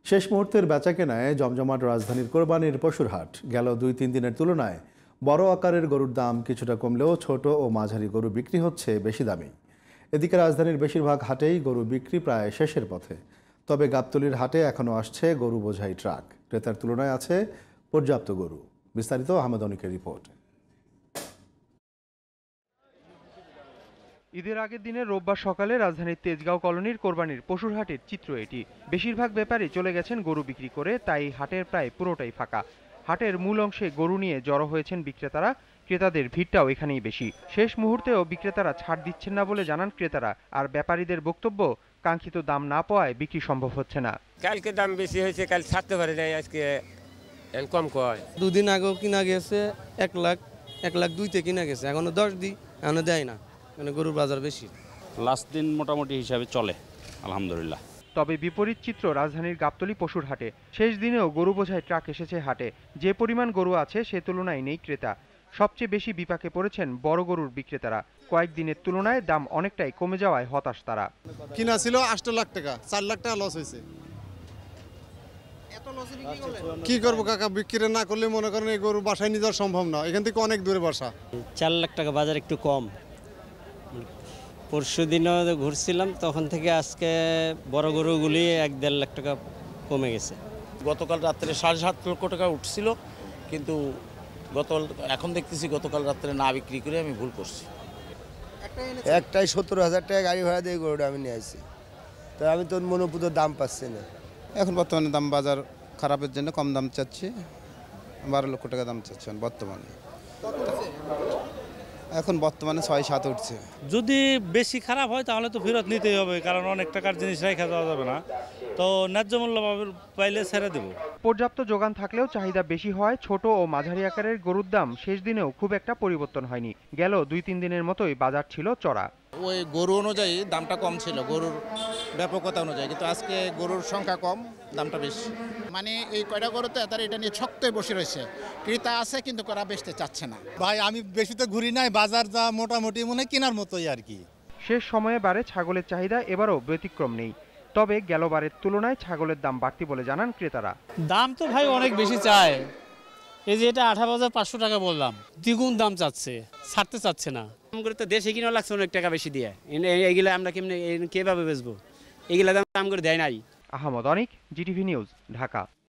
শেষ মুহূর্তের বেচাকেনায় জমজমাট রাজধানীর কোরবানির পশুর হাট। গেল 2-3 দিনের তুলনায় বড় আকারের গরুর দাম কিছুটা কমলেও ছোট ও মাঝারি গরু বিক্রি হচ্ছে বেশি দামে। এদিকে রাজধানীর বেশিরভাগ হাটেই গরু বিক্রি প্রায় শেষের পথে। তবে গাবতলীর হাটে এখনও আসছে গরু বোঝাই ট্রাক। ক্রেতার তুলনায় আছে পর্যাপ্ত গরু। বিস্তারিত আহমেদ অনিকের রিপোর্ট। ঈদের আগের দিনে রোববার সকালে রাজধানীর তেজগাঁও কলোনির কোরবানির পশুর হাটের চিত্র এটি। বেশিরভাগ ব্যাপারী চলে গেছেন গরু বিক্রি করে, তাই হাটের প্রায় পুরোটাই ফাঁকা। হাটের মূল অংশে গরু নিয়ে জড়ো হয়েছেন বিক্রেতারা। ক্রেতাদের ভিড়টাও এখানেই বেশি। শেষ মুহূর্তেও বিক্রেতারা ছাড় দিচ্ছেন না বলে জানান ক্রেতারা। আর ব্যাপারীদের বক্তব্য, কাঙ্ক্ষিত দাম না পাওয়ায় বিক্রি সম্ভব হচ্ছে না। কালকে দাম বেশি হয়েছে, কাল ছাড়তে পারে নাই, আজকে কম কয়। দুদিন আগেও কিনা গেছে 1,02,000 কিনা গেছে, এখনো 10 দিই, এখনো দেয় না। মানে গরুর বাজার বেশি। লাস্ট দিন মোটামুটি হিসাবে চলে আলহামদুলিল্লাহ। তবে বিপরীত চিত্র রাজধানীর গাবতলী পশুর হাটে। শেষ দিনেও গরু বোঝাই ট্রাক এসেছে হাটে। যে পরিমাণ গরু আছে সে তুলনায় নেই ক্রেতা। সবচেয়ে বেশি বিপাকে পড়েছেন বড় গরুর বিক্রেতারা। কয়েকদিনের তুলনায় দাম অনেকটাই কমে যাওয়ায় হতাশ তারা। কিনা ছিল 8 লাখ টাকা, 4 লাখ টাকা লস হয়েছে। কি করবো কাকা, বিক্রি না করলে মনে করেন এই গরু বাসায় নিয়ে যাওয়া সম্ভব না, এখান থেকে অনেক দূরে বাসা। 4 লাখ টাকা বাজার একটু কম। পরশু দিনও ঘুরছিলাম, তখন থেকে আজকে বড় গরুগুলি 1-1.5 লাখ টাকা কমে গেছে। গতকাল রাত্রে 7.5 লক্ষ টাকা উঠছিল, কিন্তু এখন দেখতেছি গতকাল রাত্রে না বিক্রি করে আমি ভুল করছি। একটাই 17,000 টাকা গাড়ি ভাড়া দিয়ে গরুটা আমি নিয়ে আসছি, তো আমি তো মনোপুত দাম পাচ্ছি না। এখন বর্তমানে দাম বাজার খারাপের জন্য কম দাম চাচ্ছি, 12 লক্ষ টাকা দাম চাচ্ছি বর্তমানে। এখন বর্তমানে 6-7 উঠছে। যদি বেশি খারাপ হয় তাহলে তো ফেরত নিতেই হবে, কারণ অনেক টাকার জিনিস রেখে দেওয়া যাবে না। তো ন্যায্য মূল্য পাইলে ছেড়ে দেবো। পর্যাপ্ত যোগান থাকলেও চাহিদা বেশি হওয়ায় ছোট ও মাঝারি আকারের গরুর দাম শেষ দিনেও খুব একটা পরিবর্তন হয়নি। গেল 2-3 দিনের মতোই বাজার ছিল চড়া। ওই গরু অনুযায়ী দামটা কম ছিল, গরুর ব্যাপকতা অনুযায়ী, কিন্তু আজকে গরুর সংখ্যা কম, দামটা বেশি। মানে এই কয়টা গরুতে তারা এটা নিয়ে ছক্তই বসে রয়েছে। ক্রেতা আছে কিন্তু করা বেচতে চাচ্ছে না। ভাই আমি বেশি তো ঘুরি নাই, বাজার যা মোটামুটি মনে কেনার মতোই আর কি। শেষ সময়ে বাড়ে ছাগলের চাহিদা, এবারও ব্যতিক্রম নেই। তবে গেলবারের তুলনায় ছাগলের দাম বাড়তি বলে জানান ক্রেতারা। দাম তো ভাই অনেক বেশি চায়। এই যে এটা 18,500 টাকা বললাম, দ্বিগুণ দাম চাচ্ছে, ছাড়তে চাচ্ছে না। তো দেশে কিনা লাগছে অনেক টাকা বেশি দিয়ে, এইগুলো আমরা কিভাবে বেচবো? এইগুলা দাম করে দেয় নাই। আহমদ অনিক, জিটিভি নিউজ, ঢাকা।